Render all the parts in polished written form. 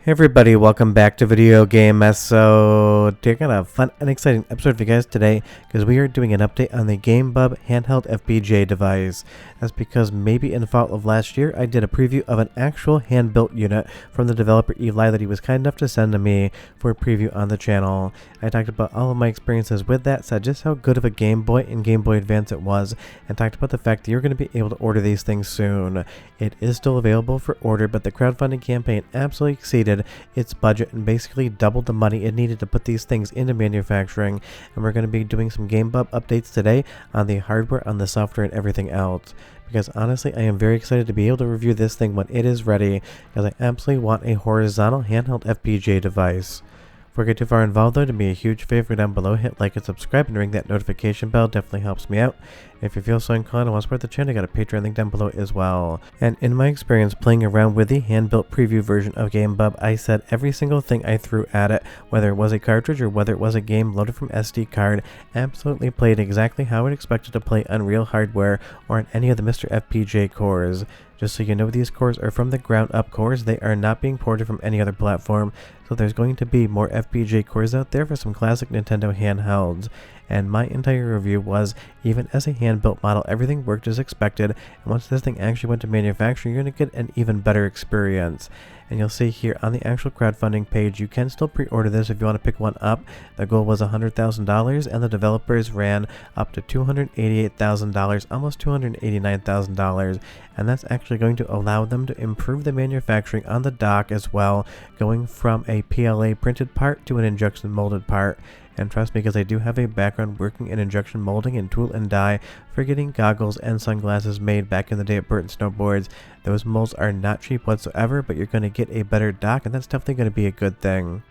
Hey everybody, welcome back to Video Game Mess. So, we're got a fun and exciting episode for you guys today because we are doing an update on the Game Bub handheld FPGA device. That's because maybe in the fall of last year, I did a preview of an actual hand-built unit from the developer Eli that he was kind enough to send to me for a preview on the channel. I talked about all of my experiences with that, said just how good of a Game Boy and Game Boy Advance it was, and talked about the fact that you're going to be able to order these things soon. It is still available for order, but the crowdfunding campaign absolutely exceeded its budget and basically doubled the money it needed to put these things into manufacturing, and we're going to be doing some Game Bub updates today on the hardware, on the software, and everything else. Because honestly, I am very excited to be able to review this thing when it is ready, because I absolutely want a horizontal handheld FPGA device. Before we get too far involved though, do me a huge favor down below, hit like and subscribe and ring that notification bell, definitely helps me out. If you feel so inclined and want to support the channel, I got a Patreon link down below as well. And in my experience playing around with the hand-built preview version of Game Bub, I said every single thing I threw at it, whether it was a cartridge or whether it was a game loaded from SD card, absolutely played exactly how I would expect it to play on real hardware or on any of the MiSTer FPGA cores. Just so you know, these cores are from the ground up cores, they are not being ported from any other platform, so there's going to be more FPGA cores out there for some classic Nintendo handhelds. And my entire review was, even as a hand-built model, everything worked as expected, and once this thing actually went to manufacturing, you're going to get an even better experience. And you'll see here on the actual crowdfunding page, you can still pre-order this if you want to pick one up. The goal was $100,000, and the developers ran up to $288,000, almost $289,000, and that's actually going to allow them to improve the manufacturing on the dock as well, going from a PLA printed part to an injection molded part. And trust me, because I do have a background working in injection molding and tool and die for getting goggles and sunglasses made back in the day at Burton Snowboards. Those molds are not cheap whatsoever, but you're going to get a better dock, and that's definitely going to be a good thing.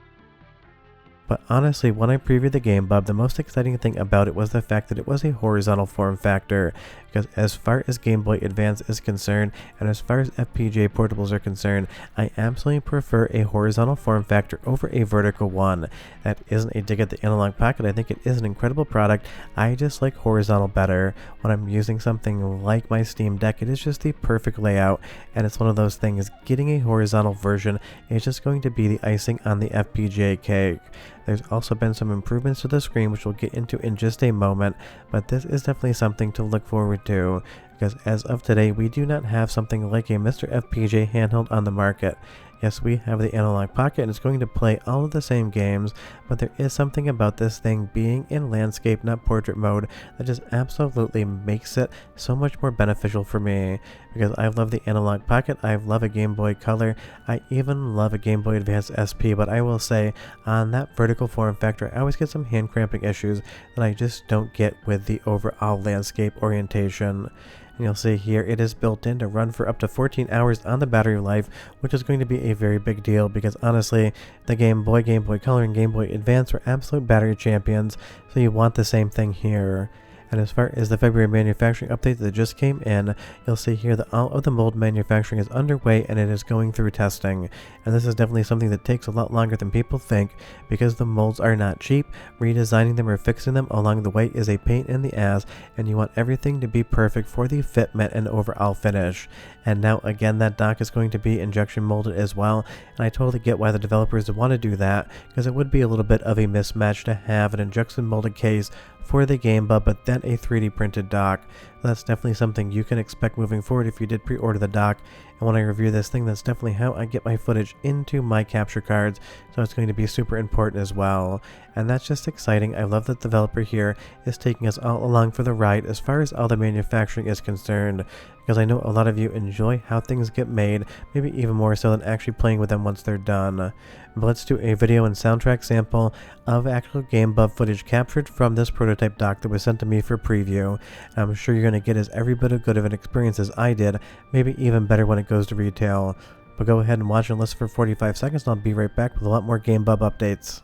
But honestly, when I previewed the Game Bub, the most exciting thing about it was the fact that it was a horizontal form factor, because as far as Game Boy Advance is concerned, and as far as FPGA portables are concerned, I absolutely prefer a horizontal form factor over a vertical one. That isn't a dig at the Analogue Pocket, I think it is an incredible product. I just like horizontal better. When I'm using something like my Steam Deck, it is just the perfect layout, and it's one of those things, getting a horizontal version is just going to be the icing on the FPGA cake. There's also been some improvements to the screen, which we'll get into in just a moment, but this is definitely something to look forward to, because as of today, we do not have something like a MiSTer FPGA handheld on the market. Yes, we have the Analogue Pocket, and it's going to play all of the same games, but there is something about this thing being in landscape, not portrait mode, that just absolutely makes it so much more beneficial for me. Because I love the Analogue Pocket, I love a Game Boy Color, I even love a Game Boy Advance SP, but I will say, on that vertical form factor, I always get some hand cramping issues that I just don't get with the overall landscape orientation. And you'll see here it is built in to run for up to 14 hours on the battery life, which is going to be a very big deal because honestly, the Game Boy Color, and Game Boy Advance were absolute battery champions, so you want the same thing here. And as far as the February manufacturing update that just came in, you'll see here that all of the mold manufacturing is underway and it is going through testing. And this is definitely something that takes a lot longer than people think, because the molds are not cheap. Redesigning them or fixing them along the way is a pain in the ass, and you want everything to be perfect for the fitment and overall finish. And now again, that dock is going to be injection molded as well, and I totally get why the developers want to do that, because it would be a little bit of a mismatch to have an injection molded case for the Game Bub, but then a 3D printed dock. That's definitely something you can expect moving forward if you did pre-order the dock. And when I review this thing, that's definitely how I get my footage into my capture cards, so it's going to be super important as well. And that's just exciting. I love that the developer here is taking us all along for the ride as far as all the manufacturing is concerned, because I know a lot of you enjoy how things get made, maybe even more so than actually playing with them once they're done. But let's do a video and soundtrack sample of actual Game Bub footage captured from this prototype dock that was sent to me for preview. And I'm sure you're going to get as every bit of good of an experience as I did, maybe even better when it goes to retail. But go ahead and watch and listen for 45 seconds, and I'll be right back with a lot more Game Bub updates.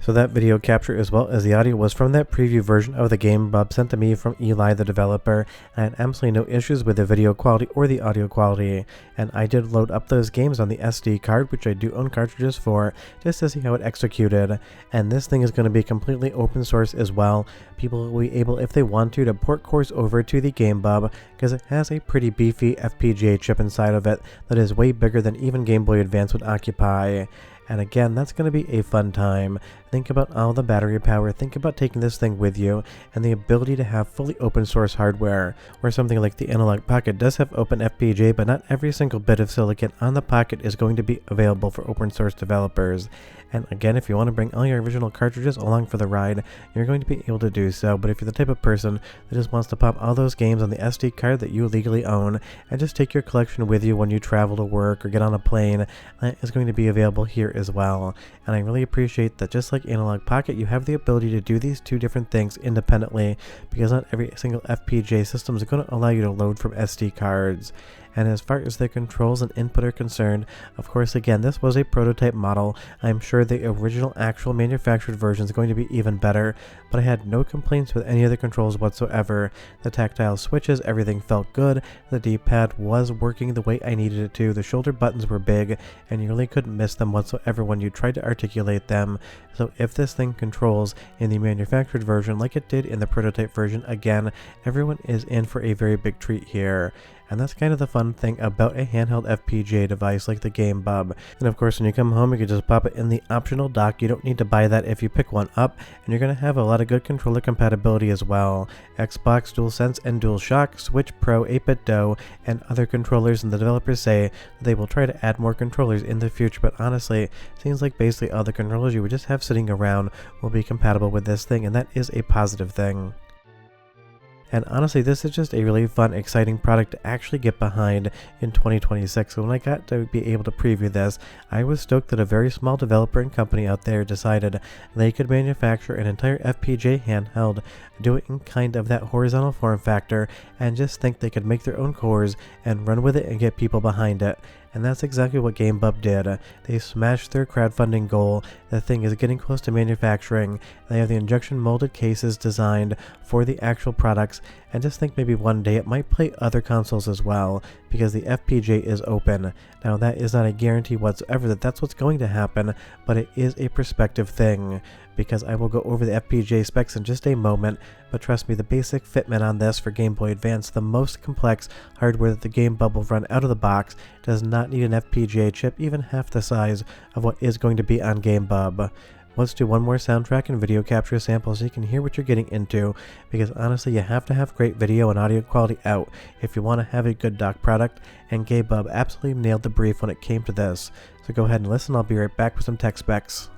So that video capture as well as the audio was from that preview version of the Game Bub sent to me from Eli the developer, and I had absolutely no issues with the video quality or the audio quality. And I did load up those games on the SD card, which I do own cartridges for, just to see how it executed. And this thing is going to be completely open source as well. People will be able, if they want to port cores over to the Game Bub, because it has a pretty beefy FPGA chip inside of it that is way bigger than even Game Boy Advance would occupy. And again, that's going to be a fun time. Think about all the battery power, think about taking this thing with you, and the ability to have fully open source hardware, where something like the Analogue Pocket does have open FPGA, but not every single bit of silicon on the Pocket is going to be available for open source developers. And again, if you want to bring all your original cartridges along for the ride, you're going to be able to do so. But if you're the type of person that just wants to pop all those games on the SD card that you legally own and just take your collection with you when you travel to work or get on a plane, that is going to be available here as well. And I really appreciate that just like Analogue Pocket, you have the ability to do these two different things independently, because not every single FPGA system is going to allow you to load from SD cards. And as far as the controls and input are concerned, of course, again, this was a prototype model. I'm sure the original actual manufactured version is going to be even better, but I had no complaints with any of the controls whatsoever. The tactile switches, everything felt good. The D-pad was working the way I needed it to. The shoulder buttons were big, and you really couldn't miss them whatsoever when you tried to articulate them. So if this thing controls in the manufactured version like it did in the prototype version, again, everyone is in for a very big treat here. And that's kind of the fun thing about a handheld FPGA device like the Game Bub. And of course, when you come home, you can just pop it in the optional dock. You don't need to buy that if you pick one up, and you're going to have a lot of good controller compatibility as well. Xbox, DualSense, and DualShock, Switch Pro, 8-bit Do, and other controllers, and the developers say that they will try to add more controllers in the future, but honestly, it seems like basically all the controllers you would just have sitting around will be compatible with this thing, and that is a positive thing. And honestly, this is just a really fun, exciting product to actually get behind in 2026. So when I got to be able to preview this, I was stoked that a very small developer and company out there decided they could manufacture an entire FPGA handheld, do it in kind of that horizontal form factor, and just think they could make their own cores and run with it and get people behind it. And that's exactly what Game Bub did. They smashed their crowdfunding goal. The thing is getting close to manufacturing. They have the injection molded cases designed for the actual products, and just think maybe one day it might play other consoles as well, because the FPGA is open. Now that is not a guarantee whatsoever that that's what's going to happen, but it is a prospective thing, because I will go over the FPGA specs in just a moment, but trust me, the basic fitment on this for Game Boy Advance, the most complex hardware that the Game Bub will run out of the box, does not need an FPGA chip even half the size of what is going to be on Game Bub. Let's do one more soundtrack and video capture sample so you can hear what you're getting into, because honestly, you have to have great video and audio quality out if you want to have a good dock product, and Game Bub absolutely nailed the brief when it came to this. So go ahead and listen, I'll be right back with some tech specs.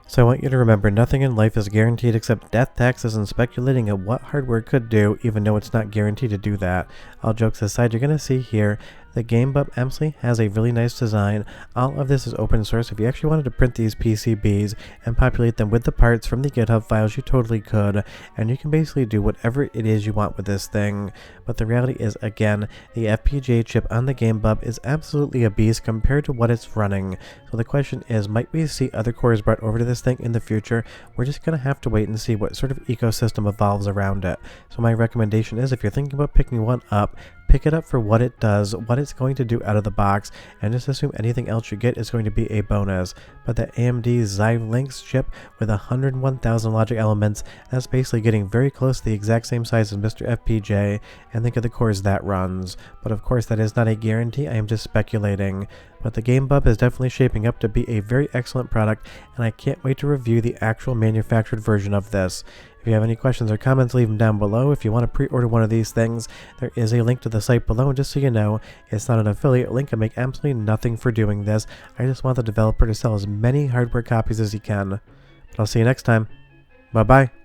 So I want you to remember, nothing in life is guaranteed except death, taxes, and speculating at what hardware could do, even though it's not guaranteed to do that. All jokes aside, you're going to see here the Game Bub absolutely has a really nice design. All of this is open source. If you actually wanted to print these PCBs and populate them with the parts from the GitHub files, you totally could, and you can basically do whatever it is you want with this thing. But the reality is, again, the FPGA chip on the Game Bub is absolutely a beast compared to what it's running. So the question is, might we see other cores brought over to this thing in the future? We're just going to have to wait and see what sort of ecosystem evolves around it. So my recommendation is, if you're thinking about picking one up, pick it up for what it does, what it's going to do out of the box, and just assume anything else you get is going to be a bonus. But the AMD Xilinx chip with 101,000 logic elements, that's basically getting very close to the exact same size as MiSTer FPGA, and think of the cores that runs. But of course, that is not a guarantee, I am just speculating. But the Game Bub is definitely shaping up to be a very excellent product, and I can't wait to review the actual manufactured version of this. If you have any questions or comments, leave them down below. If you want to pre-order one of these things, there is a link to the site below, and just so you know, it's not an affiliate link. I make absolutely nothing for doing this. I just want the developer to sell as many hardware copies as he can. I'll see you next time. Bye-bye.